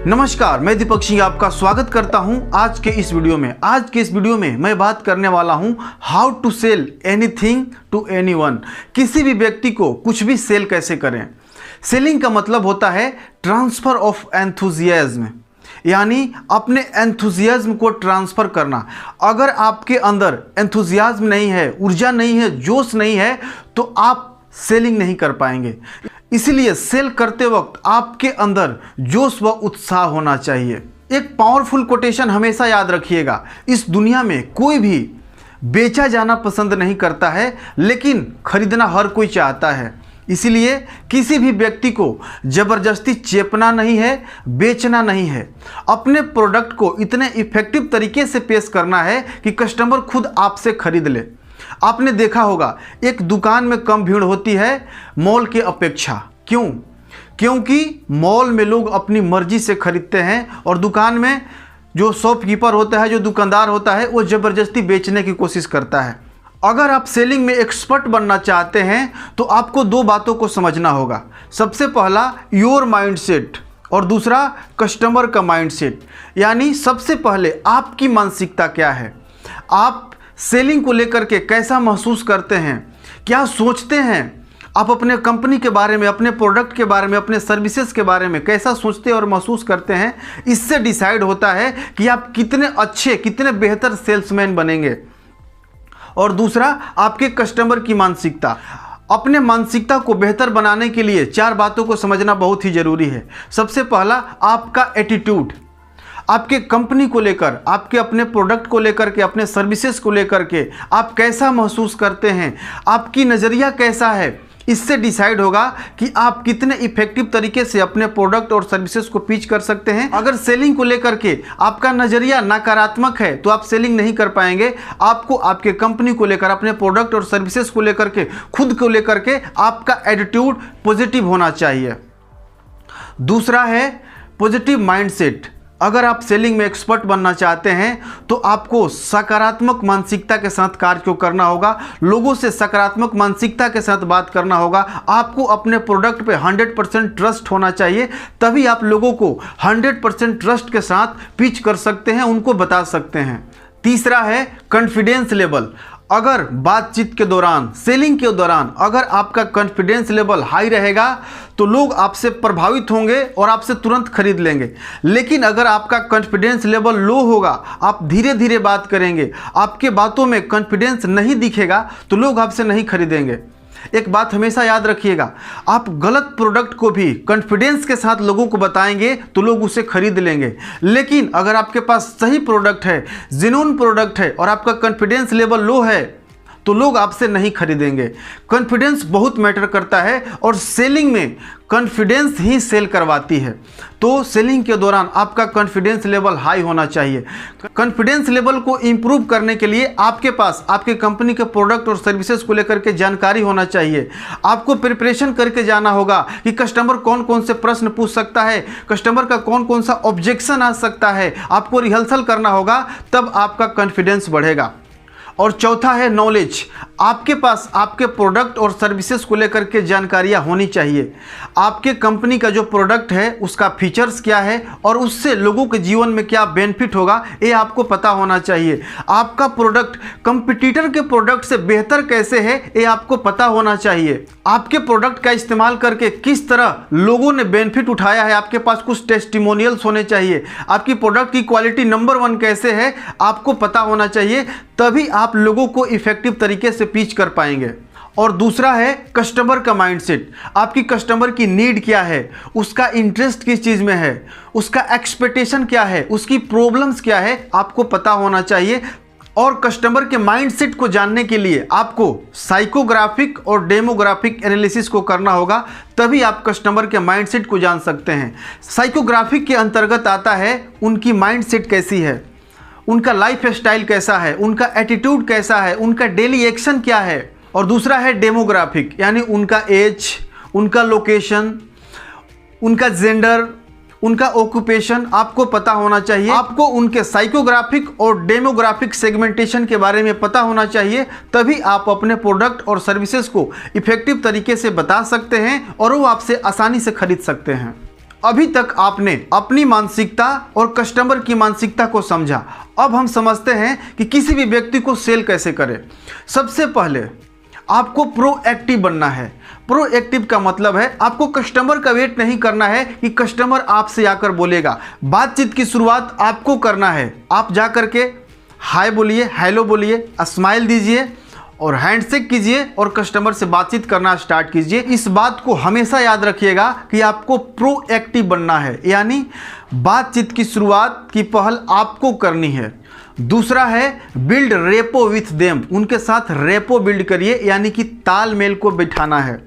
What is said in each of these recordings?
नमस्कार, मैं दीपक सिंह आपका स्वागत करता हूं आज के इस वीडियो में। आज के इस वीडियो में मैं बात करने वाला हूं how to sell anything to anyone. किसी भी व्यक्ति को कुछ भी सेल कैसे करें। सेलिंग का मतलब होता है ट्रांसफर ऑफ एंथुजियाज्म, यानी अपने एंथुजियाज्म को ट्रांसफर करना। अगर आपके अंदर एंथुजियाज्म नहीं है, ऊर्जा नहीं है, जोश नहीं है, तो आप सेलिंग नहीं कर पाएंगे। इसलिए सेल करते वक्त आपके अंदर जोश व उत्साह होना चाहिए। एक पावरफुल कोटेशन हमेशा याद रखिएगा, इस दुनिया में कोई भी बेचा जाना पसंद नहीं करता है, लेकिन खरीदना हर कोई चाहता है। इसलिए किसी भी व्यक्ति को ज़बरदस्ती चेपना नहीं है, बेचना नहीं है। अपने प्रोडक्ट को इतने इफेक्टिव तरीके से पेश करना है कि कस्टमर खुद आपसे खरीद ले। आपने देखा होगा एक दुकान में कम भीड़ होती है मॉल के अपेक्षा। क्यों? क्योंकि मॉल में लोग अपनी मर्जी से खरीदते हैं और दुकान में जो शॉपकीपर होता है, जो दुकानदार होता है, वो ज़बरदस्ती बेचने की कोशिश करता है। अगर आप सेलिंग में एक्सपर्ट बनना चाहते हैं तो आपको दो बातों को समझना होगा। सबसे पहला योर माइंडसेट और दूसरा कस्टमर का माइंडसेट। यानी सबसे पहले आपकी मानसिकता क्या है, आप सेलिंग को लेकर के कैसा महसूस करते हैं, क्या सोचते हैं, आप अपने कंपनी के बारे में, अपने प्रोडक्ट के बारे में, अपने सर्विसेज के बारे में कैसा सोचते और महसूस करते हैं। इससे डिसाइड होता है कि आप कितने अच्छे, कितने बेहतर सेल्समैन बनेंगे। और दूसरा आपके कस्टमर की मानसिकता। अपने मानसिकता को बेहतर बनाने के लिए चार बातों को समझना बहुत ही ज़रूरी है। सबसे पहला आपका एटीट्यूड, आपके कंपनी को लेकर, आपके अपने प्रोडक्ट को लेकर के, अपने सर्विसेज को लेकर के आप कैसा महसूस करते हैं, आपकी नज़रिया कैसा है। इससे डिसाइड होगा कि आप कितने इफेक्टिव तरीके से अपने प्रोडक्ट और सर्विसेज को पिच कर सकते हैं। अगर सेलिंग को लेकर के आपका नज़रिया नकारात्मक है तो आप सेलिंग नहीं कर पाएंगे। आपको आपके कंपनी को लेकर, अपने प्रोडक्ट और सर्विसेज को लेकर के, खुद को लेकर के आपका एटीट्यूड पॉजिटिव होना चाहिए। दूसरा है पॉजिटिव माइंडसेट। अगर आप सेलिंग में एक्सपर्ट बनना चाहते हैं तो आपको सकारात्मक मानसिकता के साथ कार्य को करना होगा, लोगों से सकारात्मक मानसिकता के साथ बात करना होगा। आपको अपने प्रोडक्ट पे 100% ट्रस्ट होना चाहिए, तभी आप लोगों को 100% ट्रस्ट के साथ पिच कर सकते हैं, उनको बता सकते हैं। तीसरा है कॉन्फिडेंस लेवल। अगर बातचीत के दौरान, सेलिंग के दौरान अगर आपका कॉन्फिडेंस लेवल हाई रहेगा तो लोग आपसे प्रभावित होंगे और आपसे तुरंत खरीद लेंगे। लेकिन अगर आपका कॉन्फिडेंस लेवल लो होगा, आप धीरे धीरे बात करेंगे, आपके बातों में कॉन्फिडेंस नहीं दिखेगा, तो लोग आपसे नहीं खरीदेंगे। एक बात हमेशा याद रखिएगा, आप गलत प्रोडक्ट को भी कॉन्फिडेंस के साथ लोगों को बताएंगे तो लोग उसे खरीद लेंगे। लेकिन अगर आपके पास सही प्रोडक्ट है, जेन्युइन प्रोडक्ट है और आपका कॉन्फिडेंस लेवल लो है तो लोग आपसे नहीं खरीदेंगे। कॉन्फिडेंस बहुत मैटर करता है और सेलिंग में कॉन्फिडेंस ही सेल करवाती है। तो सेलिंग के दौरान आपका कॉन्फिडेंस लेवल हाई होना चाहिए। कॉन्फिडेंस लेवल को इंप्रूव करने के लिए आपके पास आपके कंपनी के प्रोडक्ट और सर्विसेज को लेकर के जानकारी होना चाहिए। आपको प्रिपरेशन करके जाना होगा कि कस्टमर कौन कौन से प्रश्न पूछ सकता है, कस्टमर का कौन कौन सा ऑब्जेक्शन आ सकता है। आपको रिहर्सल करना होगा, तब आपका कॉन्फिडेंस बढ़ेगा। और चौथा है नॉलेज। आपके पास आपके प्रोडक्ट और सर्विसेज को लेकर के जानकारियाँ होनी चाहिए। आपके कंपनी का जो प्रोडक्ट है उसका फीचर्स क्या है और उससे लोगों के जीवन में क्या बेनिफिट होगा, ये आपको पता होना चाहिए। आपका प्रोडक्ट कंपटीटर के प्रोडक्ट से बेहतर कैसे है, ये आपको पता होना चाहिए। आपके प्रोडक्ट का इस्तेमाल करके किस तरह लोगों ने बेनिफिट उठाया है, आपके पास कुछ टेस्टिमोनियल्स होने चाहिए। आपकी प्रोडक्ट की क्वालिटी नंबर 1 कैसे है, आपको पता होना चाहिए, तभी आप लोगों को इफेक्टिव तरीके से पिच कर पाएंगे। और दूसरा है कस्टमर का माइंडसेट। आपकी कस्टमर की नीड क्या है, उसका इंटरेस्ट किस चीज़ में है, उसका एक्सपेक्टेशन क्या है, उसकी प्रॉब्लम्स क्या है, आपको पता होना चाहिए। और कस्टमर के माइंडसेट को जानने के लिए आपको साइकोग्राफिक और डेमोग्राफिक एनालिसिस को करना होगा, तभी आप कस्टमर के माइंडसेट को जान सकते हैं। साइकोग्राफिक के अंतर्गत आता है उनकी माइंडसेट कैसी है, उनका लाइफ स्टाइल कैसा है, उनका एटीट्यूड कैसा है, उनका डेली एक्शन क्या है। और दूसरा है डेमोग्राफिक, यानी उनका एज, उनका लोकेशन, उनका जेंडर, उनका ऑक्यूपेशन आपको पता होना चाहिए। आपको उनके साइकोग्राफिक और डेमोग्राफिक सेगमेंटेशन के बारे में पता होना चाहिए, तभी आप अपने प्रोडक्ट और सर्विसेज को इफेक्टिव तरीके से बता सकते हैं और वो आपसे आसानी से खरीद सकते हैं। अभी तक आपने अपनी मानसिकता और कस्टमर की मानसिकता को समझा। अब हम समझते हैं कि किसी भी व्यक्ति को सेल कैसे करें। सबसे पहले आपको प्रोएक्टिव बनना है। प्रोएक्टिव का मतलब है आपको कस्टमर का वेट नहीं करना है कि कस्टमर आपसे आकर बोलेगा। बातचीत की शुरुआत आपको करना है। आप जा करके हाय बोलिए, हेलो बोलिए, स्माइल दीजिए और हैंडशेक कीजिए और कस्टमर से बातचीत करना स्टार्ट कीजिए। इस बात को हमेशा याद रखिएगा कि आपको प्रोएक्टिव बनना है, यानी बातचीत की शुरुआत की पहल आपको करनी है। दूसरा है बिल्ड रेपो विथ देम। उनके साथ रेपो बिल्ड करिए, यानी कि तालमेल को बिठाना है।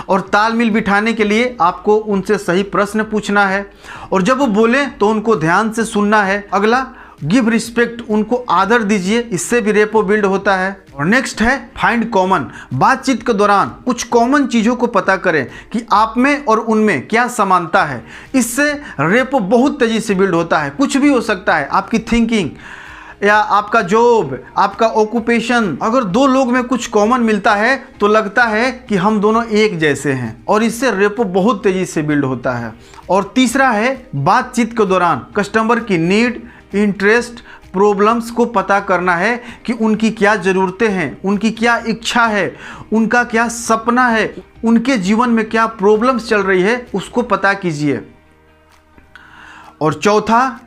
और तालमेल बिठाने के लिए आपको उनसे सही प्रश्न पूछना है और जब वो बोले तो उनको ध्यान से सुनना है। अगला गिव रिस्पेक्ट, उनको आदर दीजिए, इससे भी रेपो बिल्ड होता है। और नेक्स्ट है फाइंड कॉमन। बातचीत के दौरान कुछ कॉमन चीज़ों को पता करें कि आप में और उनमें क्या समानता है। इससे रेपो बहुत तेज़ी से बिल्ड होता है। कुछ भी हो सकता है, आपकी थिंकिंग या आपका जॉब, आपका ऑक्यूपेशन। अगर दो लोग में कुछ कॉमन मिलता है तो लगता है कि हम दोनों एक जैसे हैं और इससे रेपो बहुत तेज़ी से बिल्ड होता है। और तीसरा है बातचीत के दौरान कस्टमर की नीड, इंटरेस्ट, प्रॉब्लम्स को पता करना है कि उनकी क्या ज़रूरतें हैं, उनकी क्या इच्छा है, उनका क्या सपना है, उनके जीवन में क्या प्रॉब्लम्स चल रही है, उसको पता कीजिए। और चौथा,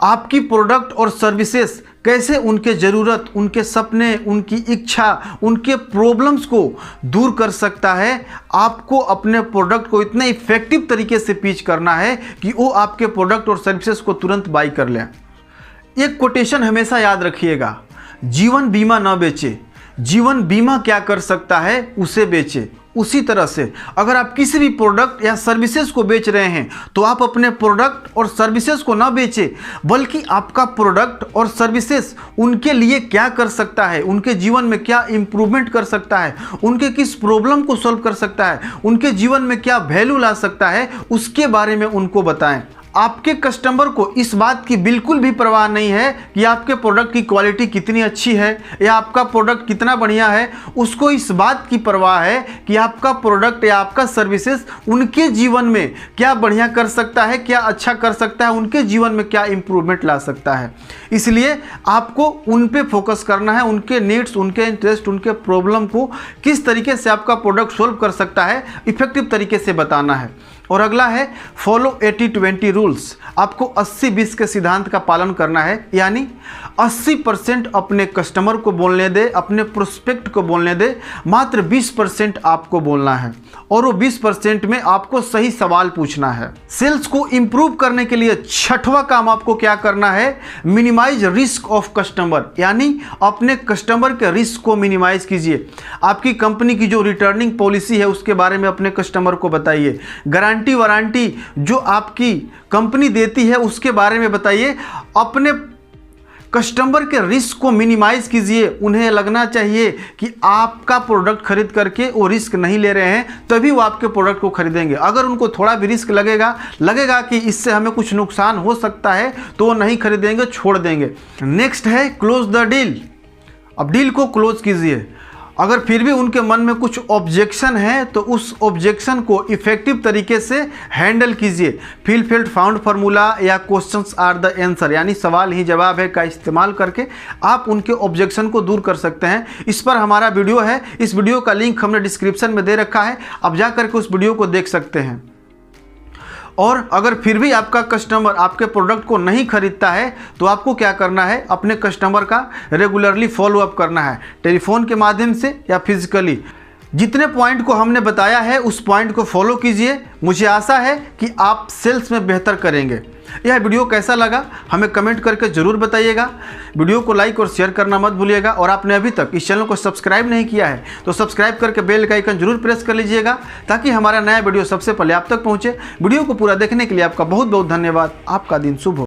आपकी प्रोडक्ट और सर्विसेज कैसे उनके ज़रूरत, उनके सपने, उनकी इच्छा, उनके प्रॉब्लम्स को दूर कर सकता है। आपको अपने प्रोडक्ट को इतने इफेक्टिव तरीके से पिच करना है कि वो आपके प्रोडक्ट और सर्विसेज को तुरंत बाई कर लें। एक कोटेशन हमेशा याद रखिएगा, जीवन बीमा न बेचे, जीवन बीमा क्या कर सकता है उसे बेचे। उसी तरह से अगर आप किसी भी प्रोडक्ट या सर्विसेज को बेच रहे हैं तो आप अपने प्रोडक्ट और सर्विसेज को ना बेचें, बल्कि आपका प्रोडक्ट और सर्विसेज उनके लिए क्या कर सकता है, उनके जीवन में क्या इम्प्रूवमेंट कर सकता है, उनके किस प्रॉब्लम को सॉल्व कर सकता है, उनके जीवन में क्या वैल्यू ला सकता है, उसके बारे में उनको बताएं। आपके कस्टमर को इस बात की बिल्कुल भी परवाह नहीं है कि आपके प्रोडक्ट की क्वालिटी कितनी अच्छी है या आपका प्रोडक्ट कितना बढ़िया है। उसको इस बात की परवाह है कि आपका प्रोडक्ट या आपका सर्विसेज उनके जीवन में क्या बढ़िया कर सकता है, क्या अच्छा कर सकता है, उनके जीवन में क्या इम्प्रूवमेंट ला सकता है। इसलिए आपको उन पे फोकस करना है, उनके नीड्स, उनके इंटरेस्ट, उनके प्रॉब्लम को किस तरीके से आपका प्रोडक्ट सोल्व कर सकता है, इफेक्टिव तरीके से बताना है। और अगला है फॉलो 80-20 रूल्स। आपको 80-20 के सिद्धांत का पालन करना है, यानी 80% अपने कस्टमर को बोलने दे, अपने प्रोस्पेक्ट को बोलने दे, मात्र 20% आपको बोलना है और वो 20% में आपको सही सवाल पूछना है। सेल्स को इंप्रूव करने के लिए छठवां काम आपको क्या करना है, मिनिमाइज रिस्क ऑफ कस्टमर, यानी अपने कस्टमर के रिस्क को मिनिमाइज कीजिए। आपकी कंपनी की जो रिटर्निंग पॉलिसी है उसके बारे में अपने कस्टमर को बताइए। गारंटी वारंटी जो आपकी कंपनी देती है उसके बारे में बताइए। अपने कस्टमर के रिस्क को मिनिमाइज कीजिए। उन्हें लगना चाहिए कि आपका प्रोडक्ट खरीद करके वो रिस्क नहीं ले रहे हैं, तभी वो आपके प्रोडक्ट को खरीदेंगे। अगर उनको थोड़ा भी रिस्क लगेगा कि इससे हमें कुछ नुकसान हो सकता है तो वो नहीं खरीदेंगे, छोड़ देंगे। नेक्स्ट है क्लोज द डील। अब डील को क्लोज कीजिए। अगर फिर भी उनके मन में कुछ ऑब्जेक्शन है तो उस ऑब्जेक्शन को इफेक्टिव तरीके से हैंडल कीजिए। फील फेल्ड फाउंड फार्मूला या क्वेश्चंस आर द आंसर, यानी सवाल ही जवाब है का इस्तेमाल करके आप उनके ऑब्जेक्शन को दूर कर सकते हैं। इस पर हमारा वीडियो है, इस वीडियो का लिंक हमने डिस्क्रिप्शन में दे रखा है, आप जा करके उस वीडियो को देख सकते हैं। और अगर फिर भी आपका कस्टमर आपके प्रोडक्ट को नहीं खरीदता है तो आपको क्या करना है, अपने कस्टमर का रेगुलरली फॉलो अप करना है, टेलीफोन के माध्यम से या फिजिकली। जितने पॉइंट को हमने बताया है उस पॉइंट को फॉलो कीजिए। मुझे आशा है कि आप सेल्स में बेहतर करेंगे। यह वीडियो कैसा लगा हमें कमेंट करके ज़रूर बताइएगा। वीडियो को लाइक और शेयर करना मत भूलिएगा। और आपने अभी तक इस चैनल को सब्सक्राइब नहीं किया है तो सब्सक्राइब करके बेल का आइकन जरूर प्रेस कर लीजिएगा, ताकि हमारा नया वीडियो सबसे पहले आप तक पहुँचे। वीडियो को पूरा देखने के लिए आपका बहुत बहुत धन्यवाद। आपका दिन शुभ हो।